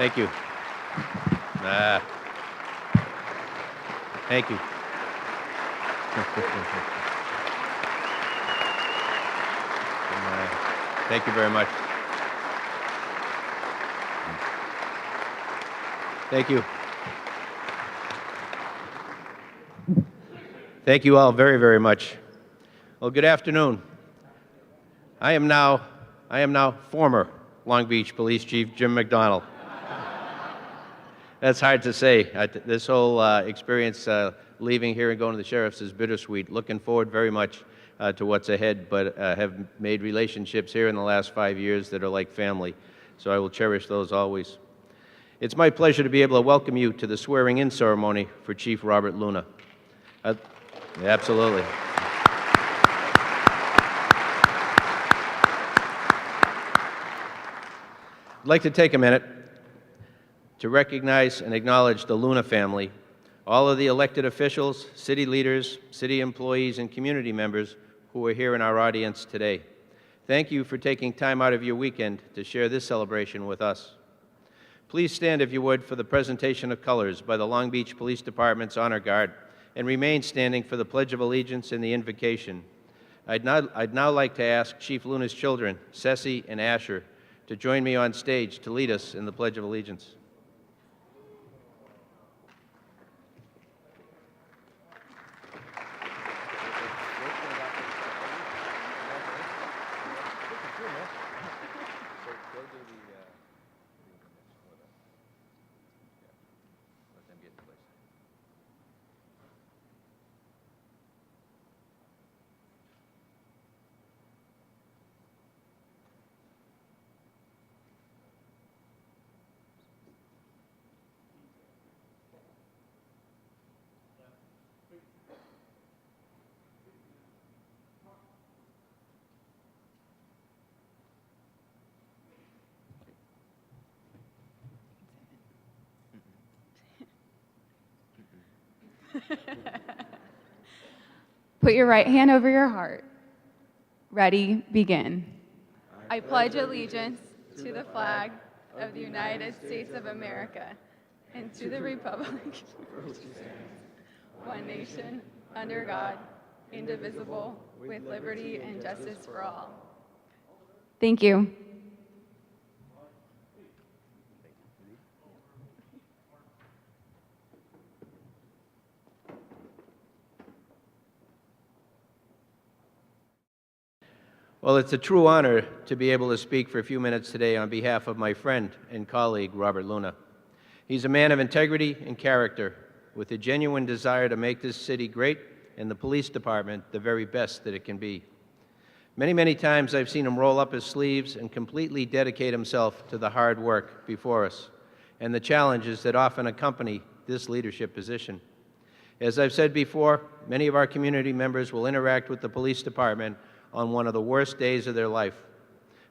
Thank you. Thank you. Thank you very much. Thank you. Thank you all very, very much. Well, good afternoon. I am now former Long Beach Police Chief Jim McDonald. That's hard to say. This whole experience leaving here and going to the sheriff's is bittersweet. Looking forward very much to what's ahead, but have made relationships here in the last 5 years that are like family, so I will cherish those always. It's my pleasure to be able to welcome you to the swearing-in ceremony for Chief Robert Luna. Absolutely. I'd like to take a minute to recognize and acknowledge the Luna family, all of the elected officials, city leaders, city employees, and community members who are here in our audience today. Thank you for taking time out of your weekend to share this celebration with us. Please stand, if you would, for the presentation of colors by the Long Beach Police Department's Honor Guard, and remain standing for the Pledge of Allegiance and the invocation. I'd now like to ask Chief Luna's children, Ceci and Asher, to join me on stage to lead us in the Pledge of Allegiance. Put your right hand over your heart. Ready, begin. I pledge allegiance to the flag of the United States of America and to the republic for which it stands, one nation, under God, indivisible, with liberty and justice for all. Thank you. Well, it's a true honor to be able to speak for a few minutes today on behalf of my friend and colleague, Robert Luna. He's a man of integrity and character, with a genuine desire to make this city great and the police department the very best that it can be. Many, many times I've seen him roll up his sleeves and completely dedicate himself to the hard work before us and the challenges that often accompany this leadership position. As I've said before, many of our community members will interact with the police department on one of the worst days of their life.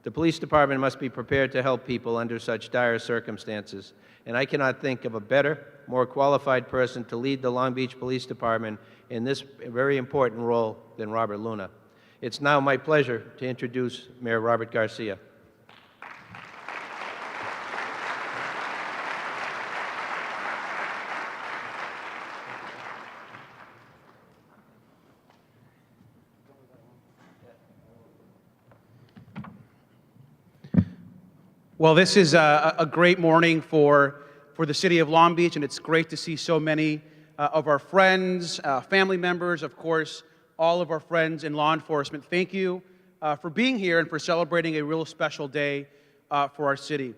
The police department must be prepared to help people under such dire circumstances, and I cannot think of a better, more qualified person to lead the Long Beach Police Department in this very important role than Robert Luna. It's now my pleasure to introduce Mayor Robert Garcia. Well, this is a great morning for the city of Long Beach, and it's great to see so many of our friends, family members, of course, all of our friends in law enforcement. Thank you for being here and for celebrating a real special day for our city.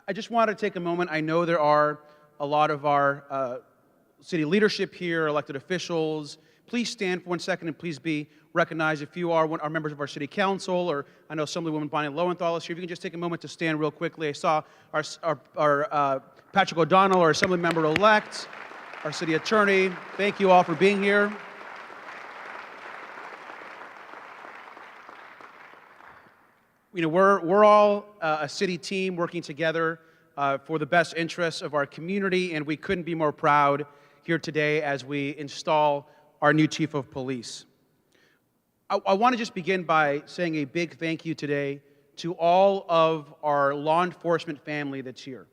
I just wanted to take a moment. I know there are a lot of our city leadership here, elected officials. Please stand for 1 second and please be recognized if you are members of our city council, or I know Assemblywoman Bonnie Lowenthal is here. If you can just take a moment to stand real quickly. I saw our Patrick O'Donnell, our Assembly member-elect, our city attorney. Thank you all for being here. You know, we're all a city team working together for the best interests of our community, and we couldn't be more proud here today as we install our new chief of police. I want to just begin by saying a big thank you today to all of our law enforcement family that's here.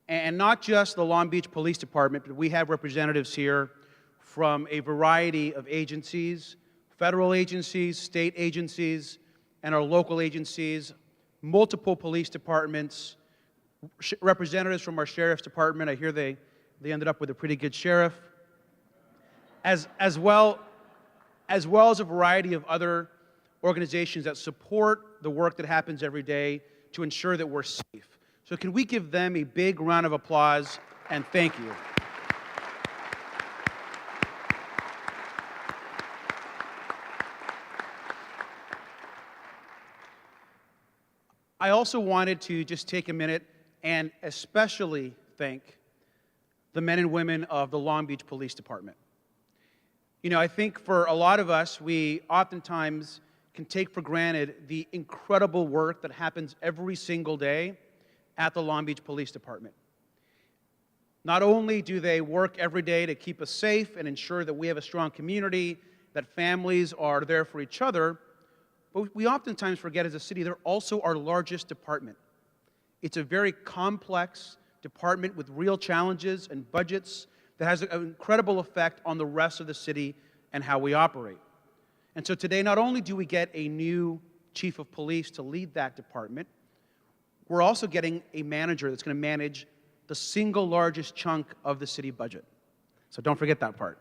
And not just the Long Beach Police Department, but we have representatives here from a variety of agencies, federal agencies, state agencies, and our local agencies, multiple police departments, representatives from our sheriff's department. I hear they ended up with a pretty good sheriff, as well as a variety of other organizations that support the work that happens every day to ensure that we're safe. So can we give them a big round of applause and thank you. I also wanted to just take a minute and especially thank the men and women of the Long Beach Police Department. You know, I think for a lot of us, we oftentimes can take for granted the incredible work that happens every single day at the Long Beach Police Department. Not only do they work every day to keep us safe and ensure that we have a strong community, that families are there for each other, but we oftentimes forget as a city they're also our largest department. It's a very complex department with real challenges and budgets that has an incredible effect on the rest of the city and how we operate. And so today, not only do we get a new chief of police to lead that department, we're also getting a manager that's going to manage the single largest chunk of the city budget. So don't forget that part.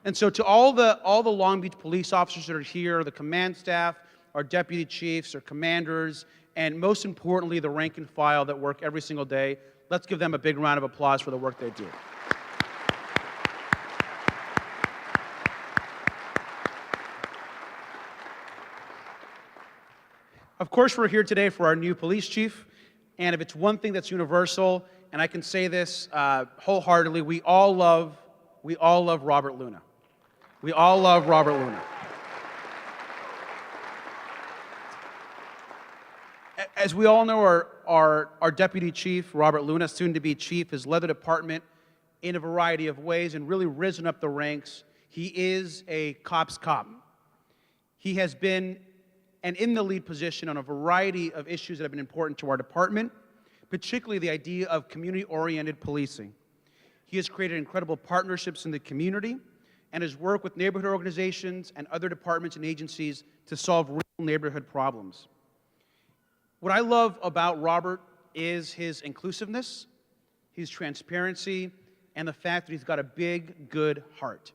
And so to all the Long Beach police officers that are here, the command staff, our deputy chiefs, our commanders, and most importantly, the rank and file that work every single day, let's give them a big round of applause for the work they do. Of course, we're here today for our new police chief, and if it's one thing that's universal, and I can say this wholeheartedly, we all love Robert Luna. We all love Robert Luna. As we all know, our deputy chief, Robert Luna, soon-to-be chief, has led the department in a variety of ways and really risen up the ranks. He is a cop's cop. He has been in the lead position on a variety of issues that have been important to our department, particularly the idea of community-oriented policing. He has created incredible partnerships in the community and has worked with neighborhood organizations and other departments and agencies to solve real neighborhood problems. What I love about Robert is his inclusiveness, his transparency, and the fact that he's got a big, good heart.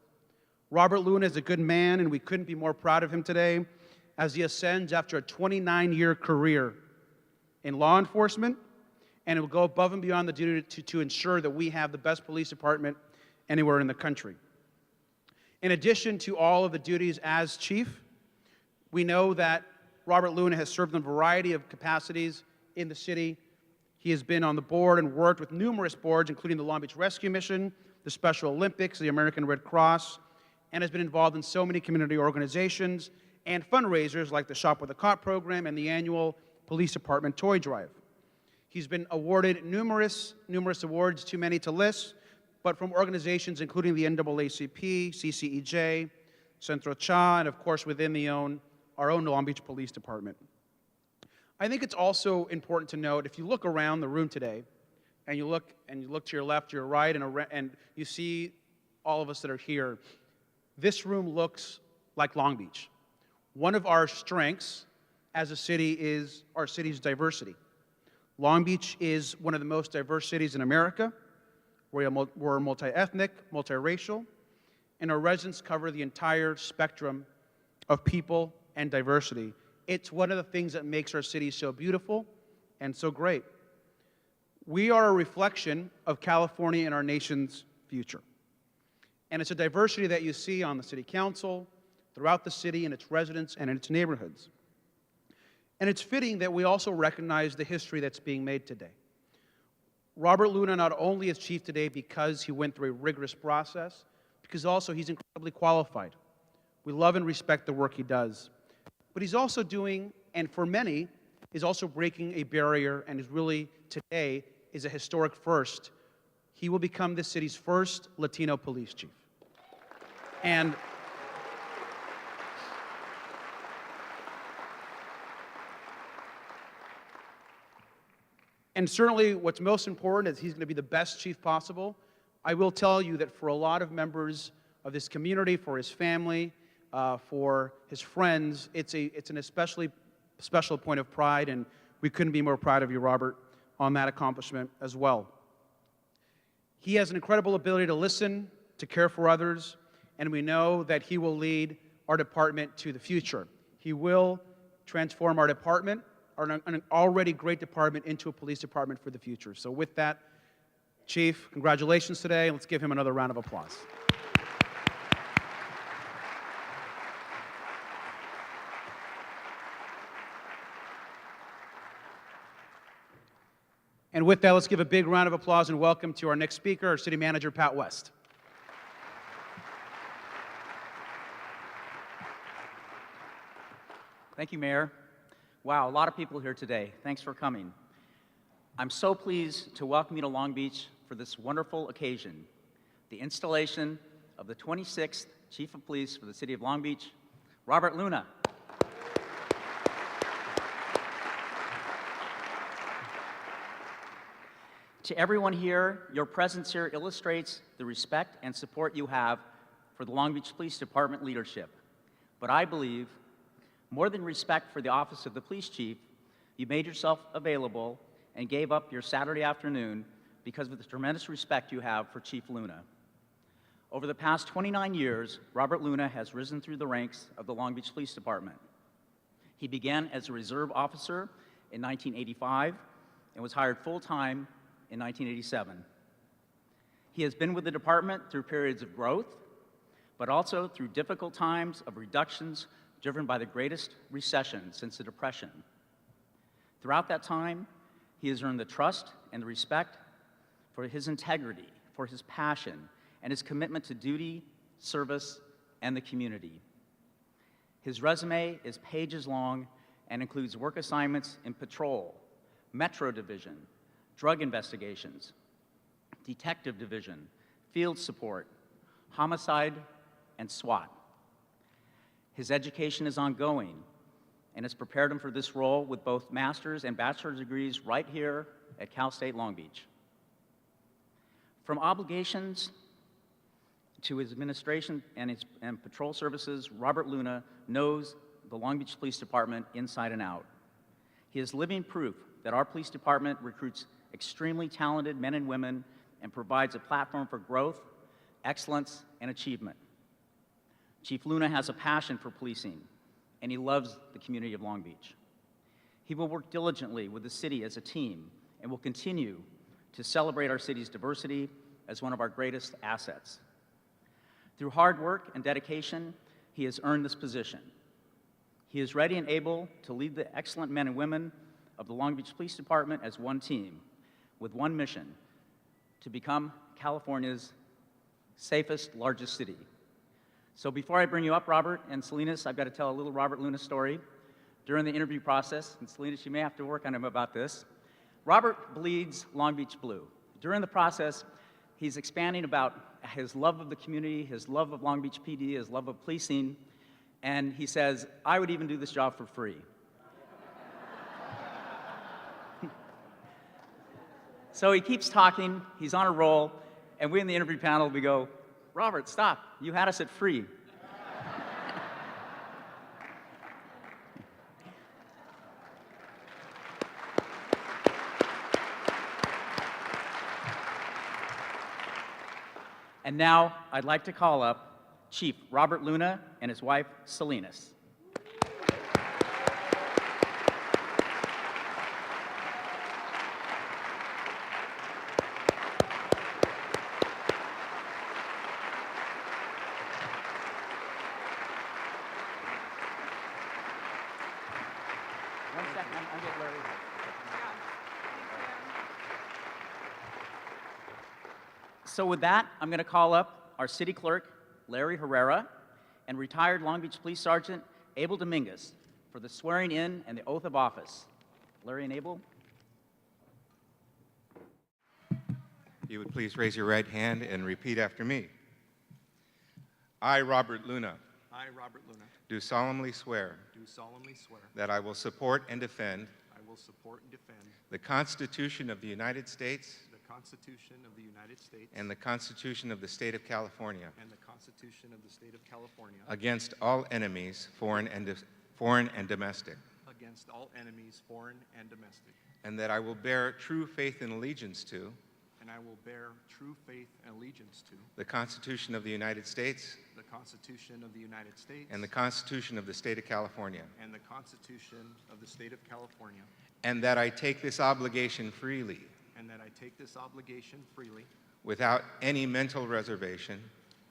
Robert Luna is a good man, and we couldn't be more proud of him today as he ascends after a 29-year career in law enforcement, and will go above and beyond the duty to ensure that we have the best police department anywhere in the country. In addition to all of the duties as chief, we know that Robert Luna has served in a variety of capacities in the city. He has been on the board and worked with numerous boards, including the Long Beach Rescue Mission, the Special Olympics, the American Red Cross, and has been involved in so many community organizations and fundraisers like the Shop with a Cop program and the annual Police Department Toy Drive. He's been awarded numerous awards, too many to list, but from organizations including the NAACP, CCEJ, Centro Cha, and of course within our own Long Beach Police Department. I think it's also important to note, if you look around the room today, and you look to your left, your right, and you see all of us that are here, this room looks like Long Beach. One of our strengths as a city is our city's diversity. Long Beach is one of the most diverse cities in America. We're multi-ethnic, multiracial, and our residents cover the entire spectrum of people and diversity. It's one of the things that makes our city so beautiful and so great. We are a reflection of California and our nation's future. And it's a diversity that you see on the city council, throughout the city, and its residents and in its neighborhoods. And it's fitting that we also recognize the history that's being made today. Robert Luna not only is chief today because he went through a rigorous process, because also he's incredibly qualified. We love and respect the work he does. But he's also doing, and for many, is also breaking a barrier, and is really, today, is a historic first. He will become this city's first Latino police chief. And And certainly what's most important is he's going to be the best chief possible. I will tell you that for a lot of members of this community, for his family, for his friends, it's an especially special point of pride, and we couldn't be more proud of you, Robert, on that accomplishment as well. He has an incredible ability to listen, to care for others, and we know that he will lead our department to the future. He will transform our department, an already great department, into a police department for the future. So with that, Chief, congratulations today. Let's give him another round of applause. And with that, let's give a big round of applause and welcome to our next speaker, our City Manager, Pat West. Thank you, Mayor. Wow, a lot of people here today. Thanks for coming. I'm so pleased to welcome you to Long Beach for this wonderful occasion, the installation of the 26th Chief of Police for the City of Long Beach, Robert Luna. To everyone here, your presence here illustrates the respect and support you have for the Long Beach Police Department leadership. But I believe, more than respect for the office of the police chief, you made yourself available and gave up your Saturday afternoon because of the tremendous respect you have for Chief Luna. Over the past 29 years, Robert Luna has risen through the ranks of the Long Beach Police Department. He began as a reserve officer in 1985 and was hired full-time in 1987. He has been with the department through periods of growth, but also through difficult times of reductions driven by the greatest recession since the Depression. Throughout that time, he has earned the trust and the respect for his integrity, for his passion, and his commitment to duty, service, and the community. His resume is pages long and includes work assignments in patrol, Metro Division, drug investigations, detective division, field support, homicide, and SWAT. His education is ongoing and has prepared him for this role with both master's and bachelor's degrees right here at Cal State Long Beach. From obligations to his administration and patrol services, Robert Luna knows the Long Beach Police Department inside and out. He is living proof that our police department recruits extremely talented men and women and provides a platform for growth, excellence, and achievement. Chief Luna has a passion for policing, and he loves the community of Long Beach. He will work diligently with the city as a team and will continue to celebrate our city's diversity as one of our greatest assets. Through hard work and dedication, he has earned this position. He is ready and able to lead the excellent men and women of the Long Beach Police Department as one team, with one mission: to become California's safest, largest city. So before I bring you up, Robert and Salinas, I've got to tell a little Robert Luna story. During the interview process, and Salinas, you may have to work on him about this, Robert bleeds Long Beach blue. During the process, he's expanding about his love of the community, his love of Long Beach PD, his love of policing, and he says, I would even do this job for free. So he keeps talking, he's on a roll, and we in the interview panel, we go, Robert, stop, you had us at free. And now, I'd like to call up Chief Robert Luna and his wife, Salinas. One second, I'll get Larry. So with that, I'm going to call up our city clerk, Larry Herrera, and retired Long Beach Police Sergeant Abel Dominguez for the swearing in and the oath of office. Larry and Abel. If you would please raise your right hand and repeat after me. I, Robert Luna, I, Robert Luna, do solemnly swear do solemnly swear that I will support and defend I will will support and defend the Constitution of the United States the Constitution of the United States and the Constitution of the State of California and the Constitution of the State of California against all enemies, foreign and domestic, against all enemies, foreign and domestic, and that I will bear true faith and allegiance to and I will bear true faith and allegiance to the Constitution of the United States the Constitution of the United States and the Constitution of the State of California, and the Constitution of the State of California, and that I take this obligation freely and that I take this obligation freely without any mental reservation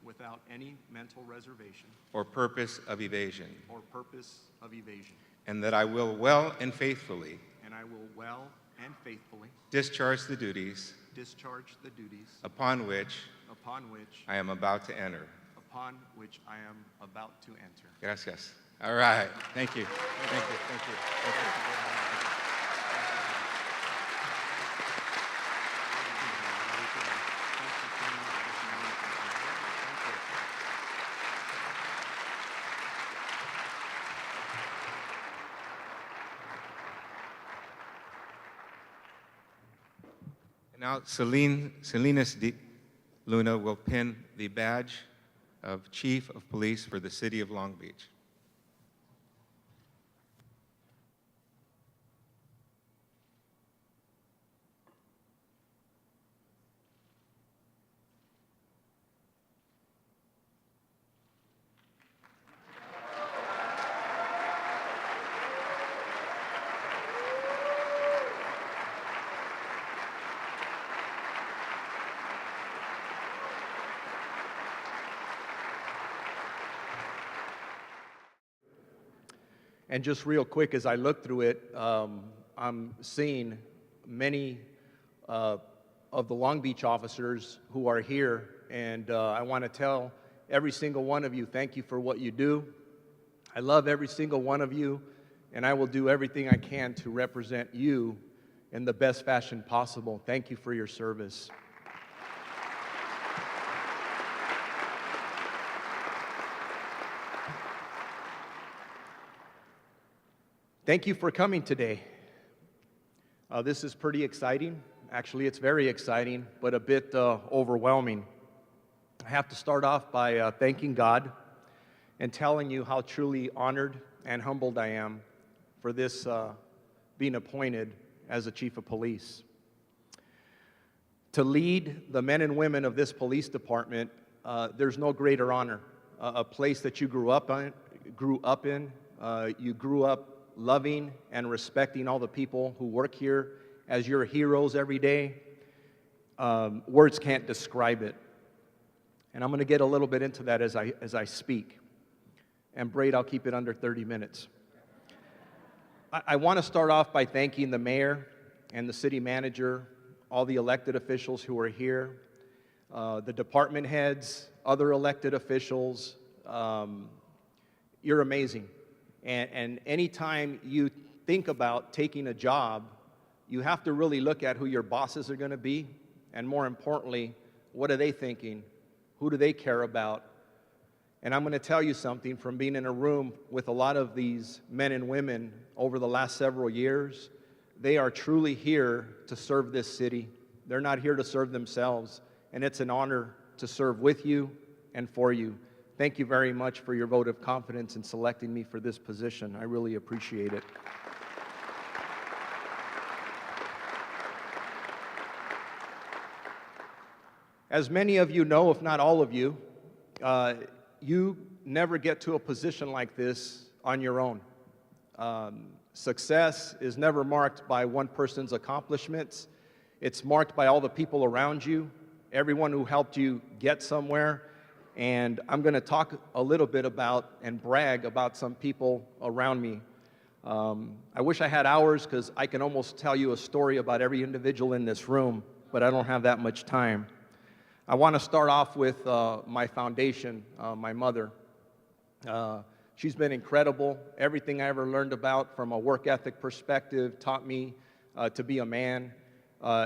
without any mental reservation or purpose of evasion, or purpose of evasion, and that I will well and faithfully and I will well and faithfully discharge the duties discharge the duties upon which upon which I am about to enter. I am about to enter. Gracias. All right. Thank you. Thank you. Thank you. Thank you. Now, Salinas Luna will pin the badge of Chief of Police for the City of Long Beach. And just real quick, as I look through it, I'm seeing many of the Long Beach officers who are here, and I want to tell every single one of you, thank you for what you do. I love every single one of you, and I will do everything I can to represent you in the best fashion possible. Thank you for your service. Thank you for coming today. This is pretty exciting. Actually, it's very exciting, but a bit overwhelming. I have to start off by thanking God and telling you how truly honored and humbled I am for this being appointed as a chief of police. To lead the men and women of this police department, there's no greater honor. A place that you grew up in, you grew up loving and respecting all the people who work here as your heroes every day. Words can't describe it. And I'm going to get a little bit into that as I speak. And Braid, I'll keep it under 30 minutes. I want to start off by thanking the mayor and the city manager, all the elected officials who are here, the department heads, other elected officials. You're amazing. And anytime you think about taking a job, you have to really look at who your bosses are going to be, and more importantly, what are they thinking? Who do they care about? And I'm going to tell you something from being in a room with a lot of these men and women over the last several years. They are truly here to serve this city. They're not here to serve themselves, and it's an honor to serve with you and for you. Thank you very much for your vote of confidence in selecting me for this position. I really appreciate it. As many of you know, if not all of you, you never get to a position like this on your own. Success is never marked by one person's accomplishments. It's marked by all the people around you, everyone who helped you get somewhere. And I'm going to talk a little bit about and brag about some people around me. I wish I had hours, because I can almost tell you a story about every individual in this room, but I don't have that much time. I want to start off with my foundation, my mother. She's been incredible. Everything I ever learned about from a work ethic perspective taught me to be a man.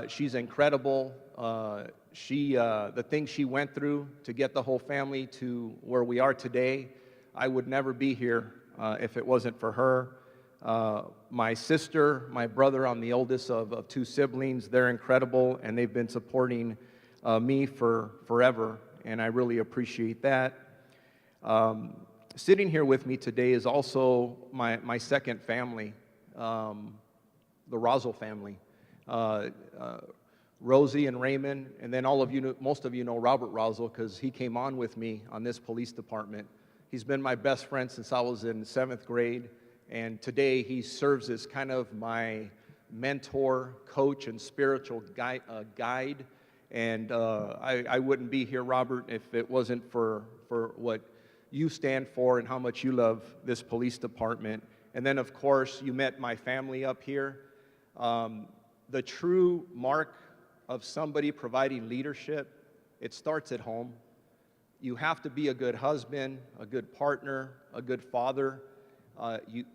She's incredible. The things she went through to get the whole family to where we are today, I would never be here if it wasn't for her. My sister, my brother, I'm the oldest of two siblings. They're incredible, and they've been supporting me for forever, and I really appreciate that. Sitting here with me today is also my second family, the Rosal family. Rosie and Raymond, and then all of you, most of you know Robert Rosal because he came on with me on this police department. He's been my best friend since I was in 7th grade, and today he serves as kind of my mentor, coach, and spiritual guide. And I wouldn't be here, Robert, if it wasn't for what you stand for and how much you love this police department. And then, of course, you met my family up here. The true mark of somebody providing leadership, it starts at home. You have to be a good husband, a good partner, a good father.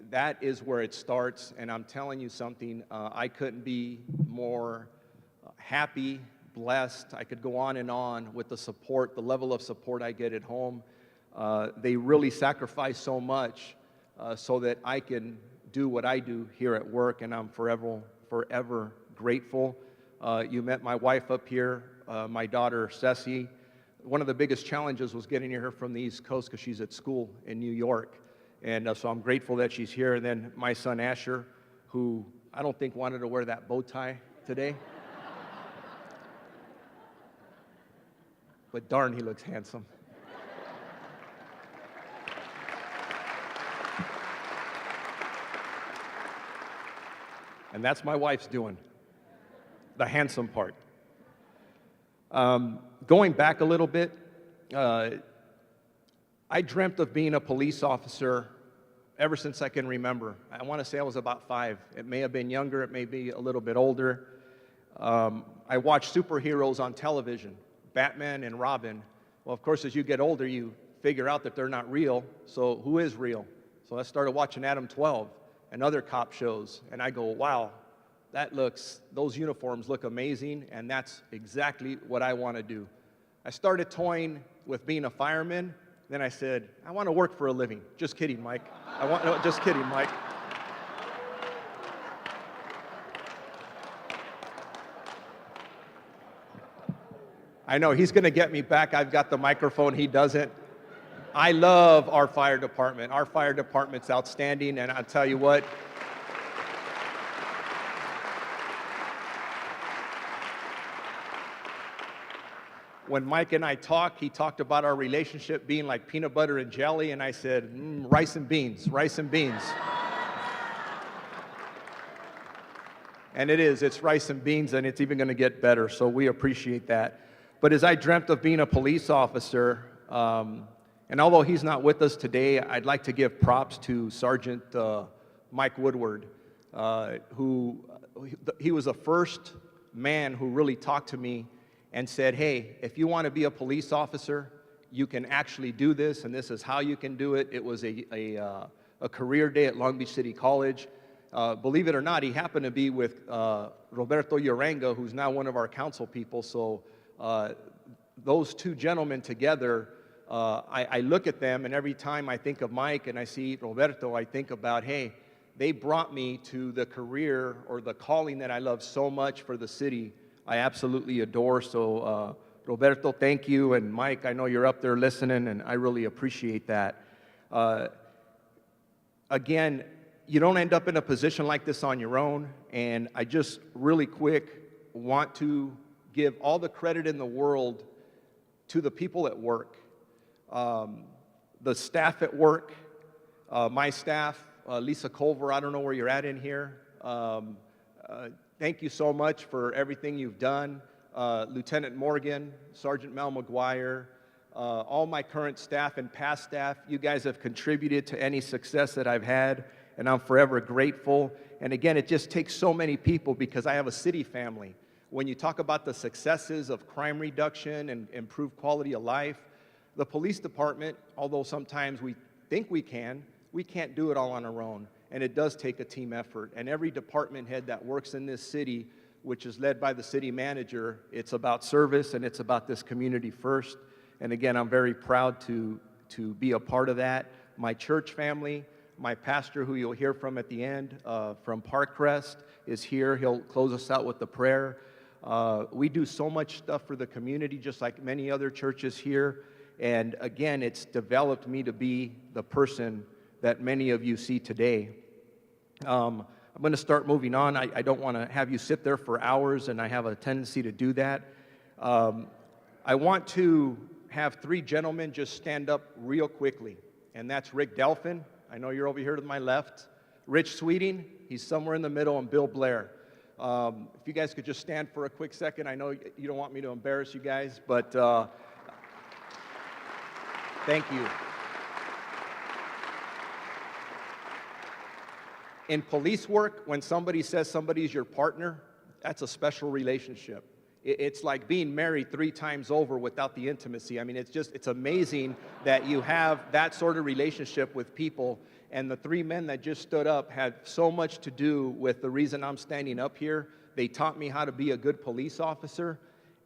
That is where it starts, and I'm telling you something, I couldn't be more happy, blessed. I could go on with the support, the level of support I get at home. They really sacrifice so much so that I can do what I do here at work, and I'm forever grateful. You met my wife up here, my daughter, Ceci. One of the biggest challenges was getting her from the East Coast because she's at school in New York. And so I'm grateful that she's here. And then my son, Asher, who I don't think wanted to wear that bow tie today. But darn, he looks handsome. And that's my wife's doing, the handsome part. Going back a little bit, I dreamt of being a police officer ever since I can remember. I want to say I was about 5. It may have been younger, it may be a little bit older. I watched superheroes on television, Batman and Robin. Well, of course, as you get older, you figure out that they're not real, so who is real? So I started watching Adam 12 and other cop shows, and I go, wow, those uniforms look amazing, and that's exactly what I want to do. I started toying with being a fireman. Then I said, I want to work for a living. Just kidding, Mike. Just kidding, Mike. I know, he's going to get me back. I've got the microphone, he doesn't. I love our fire department. Our fire department's outstanding, and I'll tell you what, when Mike and I talked, he talked about our relationship being like peanut butter and jelly, and I said, rice and beans, rice and beans. And it's rice and beans, and it's even going to get better, so we appreciate that. But as I dreamt of being a police officer, and although he's not with us today, I'd like to give props to Sergeant Mike Woodward, he was the first man who really talked to me and said, hey, if you want to be a police officer, you can actually do this, and this is how you can do it. It was a career day at Long Beach City College. Believe it or not, he happened to be with Roberto Uranga, who's now one of our council people. So those two gentlemen together, I look at them, and every time I think of Mike and I see Roberto, I think about, hey, they brought me to the career or the calling that I love so much for the city. I absolutely adore. So Roberto, thank you, and Mike, I know you're up there listening, and I really appreciate that. Again, you don't end up in a position like this on your own, and I just really quick want to give all the credit in the world to the people at work, the staff at work, my staff, Lisa Culver, I don't know where you're at in here. Thank you so much for everything you've done. Lieutenant Morgan, Sergeant Mel McGuire, all my current staff and past staff, you guys have contributed to any success that I've had, and I'm forever grateful. And again, it just takes so many people because I have a city family. When you talk about the successes of crime reduction and improved quality of life, the police department, although sometimes we think we can't do it all on our own. And it does take a team effort. And every department head that works in this city, which is led by the city manager, it's about service and it's about this community first. And again, I'm very proud to be a part of that. My church family, My pastor, who you'll hear from at the end, from Parkcrest, is here. He'll close us out with the prayer. We do so much stuff for the community, just like many other churches here. And again, it's developed me to be the person that many of you see today. I'm going to start moving on. I don't want to have you sit there for hours, and I have a tendency to do that. I want to have three gentlemen just stand up real quickly, and that's Rick Delphin. I know you're over here to my left. Rich Sweeting, he's somewhere in the middle, and Bill Blair. If you guys could just stand for a quick second. I know you don't want me to embarrass you guys, but thank you. In police work, when somebody says somebody's your partner, that's a special relationship. It's like being married 3 times over without the intimacy. I mean, it's amazing that you have that sort of relationship with people. And the 3 men that just stood up had so much to do with the reason I'm standing up here. They taught me how to be a good police officer,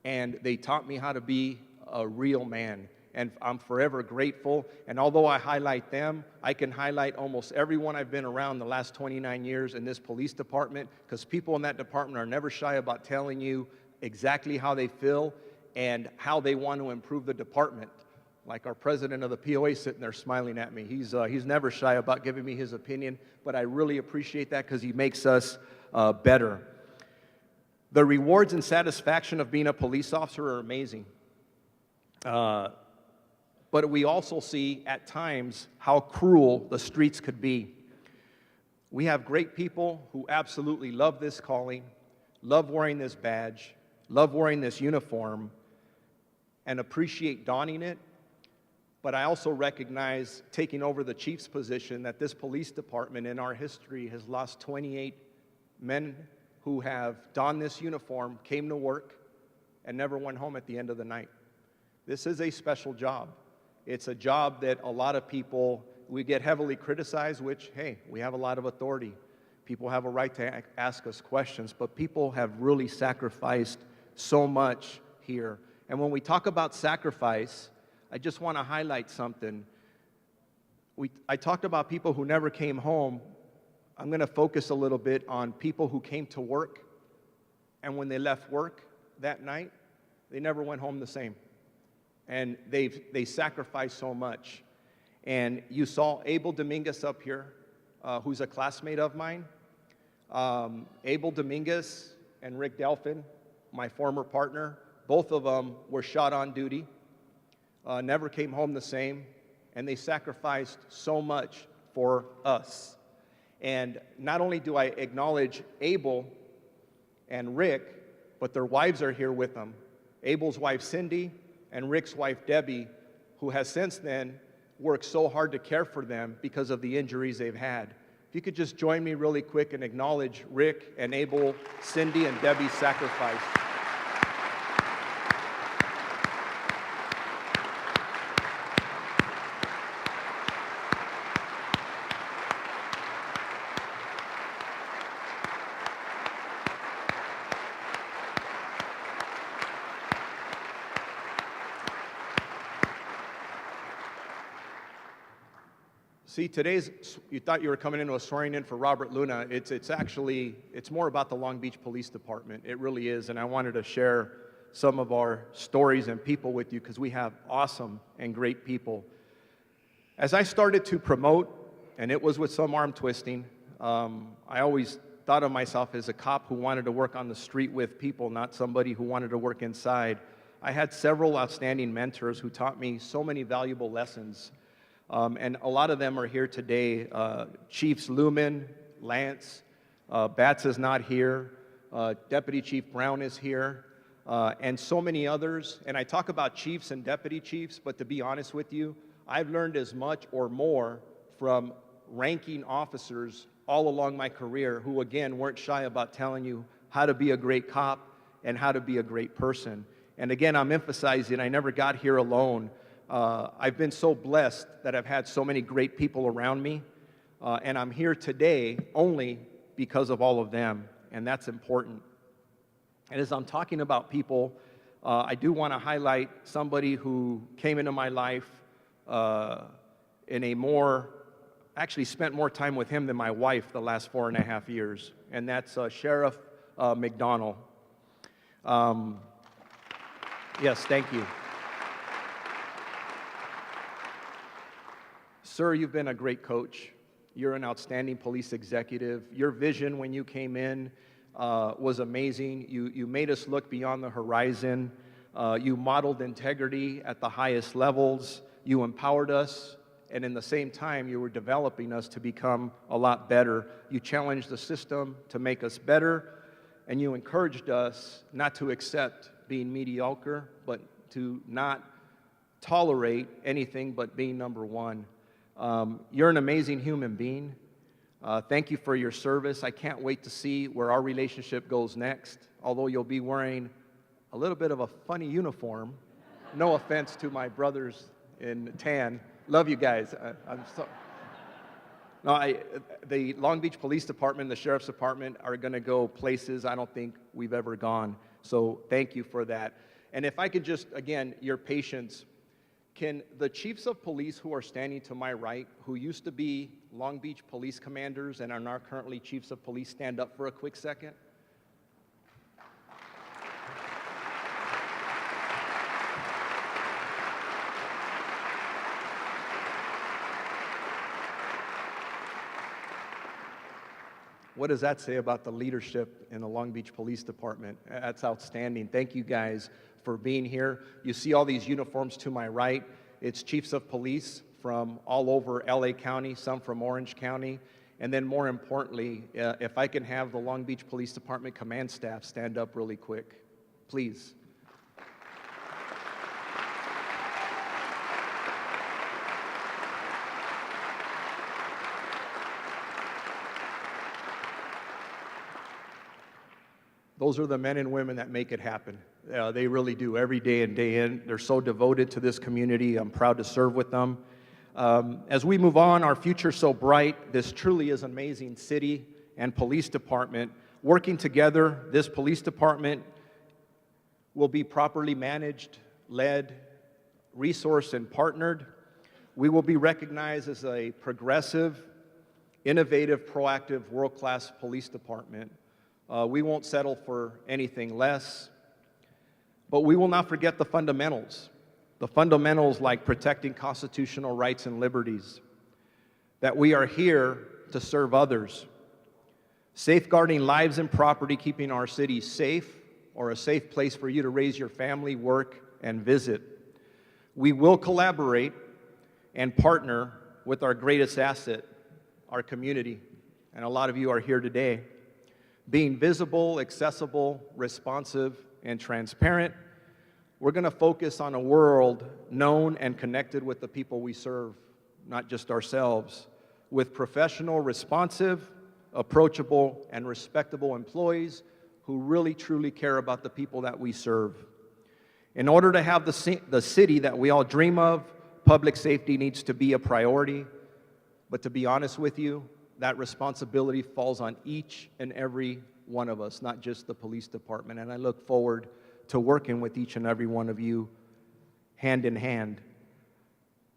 and they taught me how to be a real man. And I'm forever grateful. And although I highlight them, I can highlight almost everyone I've been around the last 29 years in this police department, because people in that department are never shy about telling you exactly how they feel and how they want to improve the department. Like our president of the POA sitting there smiling at me. He's never shy about giving me his opinion, but I really appreciate that because he makes us better. The rewards and satisfaction of being a police officer are amazing. But we also see at times how cruel the streets could be. We have great people who absolutely love this calling, love wearing this badge, love wearing this uniform, and appreciate donning it. But I also recognize, taking over the chief's position, that this police department in our history has lost 28 men who have donned this uniform, came to work, and never went home at the end of the night. This is a special job. It's a job that a lot of people, we get heavily criticized, which, hey, we have a lot of authority. People have a right to ask us questions, but people have really sacrificed so much here. And when we talk about sacrifice, I just want to highlight something. I talked about people who never came home. I'm going to focus a little bit on people who came to work, and when they left work that night, they never went home the same. And they sacrificed so much. And you saw Abel Dominguez up here, who's a classmate of mine. Abel Dominguez and Rick Delphin, my former partner, both of them were shot on duty, never came home the same, and they sacrificed so much for us. And not only do I acknowledge Abel and Rick, but their wives are here with them. Abel's wife, Cindy, and Rick's wife, Debbie, who has since then worked so hard to care for them because of the injuries they've had. If you could just join me really quick and acknowledge Rick and Abel, Cindy, and Debbie's sacrifice. See, you thought you were coming into a swearing in for Robert Luna. It's more about the Long Beach Police Department. It really is, and I wanted to share some of our stories and people with you because we have awesome and great people. As I started to promote, and it was with some arm twisting, I always thought of myself as a cop who wanted to work on the street with people, not somebody who wanted to work inside. I had several outstanding mentors who taught me so many valuable lessons. And a lot of them are here today. Chiefs Lumen, Lance, Batts is not here, Deputy Chief Brown is here, and so many others. And I talk about chiefs and deputy chiefs, but to be honest with you, I've learned as much or more from ranking officers all along my career who, again, weren't shy about telling you how to be a great cop and how to be a great person. And again, I'm emphasizing I never got here alone. I've been so blessed that I've had so many great people around me, and I'm here today only because of all of them, and that's important. And as I'm talking about people, I do want to highlight somebody who came into my life in a more actually spent more time with him than my wife the last 4.5 years, and that's Sheriff McDonald. Yes, thank you. Sir, you've been a great coach. You're an outstanding police executive. Your vision when you came in was amazing. You made us look beyond the horizon. You modeled integrity at the highest levels. You empowered us, and in the same time, you were developing us to become a lot better. You challenged the system to make us better, and you encouraged us not to accept being mediocre, but to not tolerate anything but being number one. You're an amazing human being. Thank you for your service. I can't wait to see where our relationship goes next, although you'll be wearing a little bit of a funny uniform. No offense to my brothers in tan. Love you guys. The Long Beach Police Department, the Sheriff's Department are going to go places I don't think we've ever gone. So thank you for that. And if I could just, again, your patience, can the chiefs of police who are standing to my right, who used to be Long Beach police commanders and are now currently chiefs of police, stand up for a quick second? What does that say about the leadership in the Long Beach Police Department? That's outstanding. Thank you guys for being here. You see all these uniforms to my right. It's chiefs of police from all over LA County, some from Orange County. And then more importantly, if I can have the Long Beach Police Department command staff stand up really quick, please. Those are the men and women that make it happen. They really do, every day and day in. They're so devoted to this community. I'm proud to serve with them. As we move on, our future's so bright. This truly is an amazing city and police department. Working together, this police department will be properly managed, led, resourced, and partnered. We will be recognized as a progressive, innovative, proactive, world-class police department. We won't settle for anything less, but we will not forget the fundamentals like protecting constitutional rights and liberties, that we are here to serve others, safeguarding lives and property, keeping our city safe or a safe place for you to raise your family, work, and visit. We will collaborate and partner with our greatest asset, our community, and a lot of you are here today. Being visible, accessible, responsive, and transparent, we're going to focus on a world known and connected with the people we serve, not just ourselves, with professional, responsive, approachable, and respectable employees who really, truly care about the people that we serve. In order to have the city that we all dream of, public safety needs to be a priority. But to be honest with you, that responsibility falls on each and every one of us, not just the police department. And I look forward to working with each and every one of you hand in hand.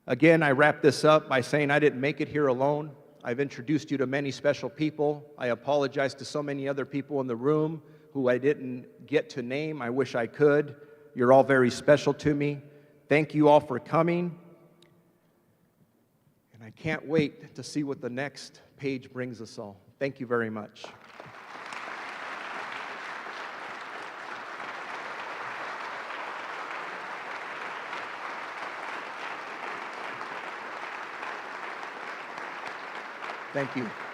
Again, I wrap this up by saying I didn't make it here alone. I've introduced you to many special people. I apologize to so many other people in the room who I didn't get to name. I wish I could. You're all very special to me. Thank you all for coming. And I can't wait to see what the next page brings us all. Thank you very much. Thank you.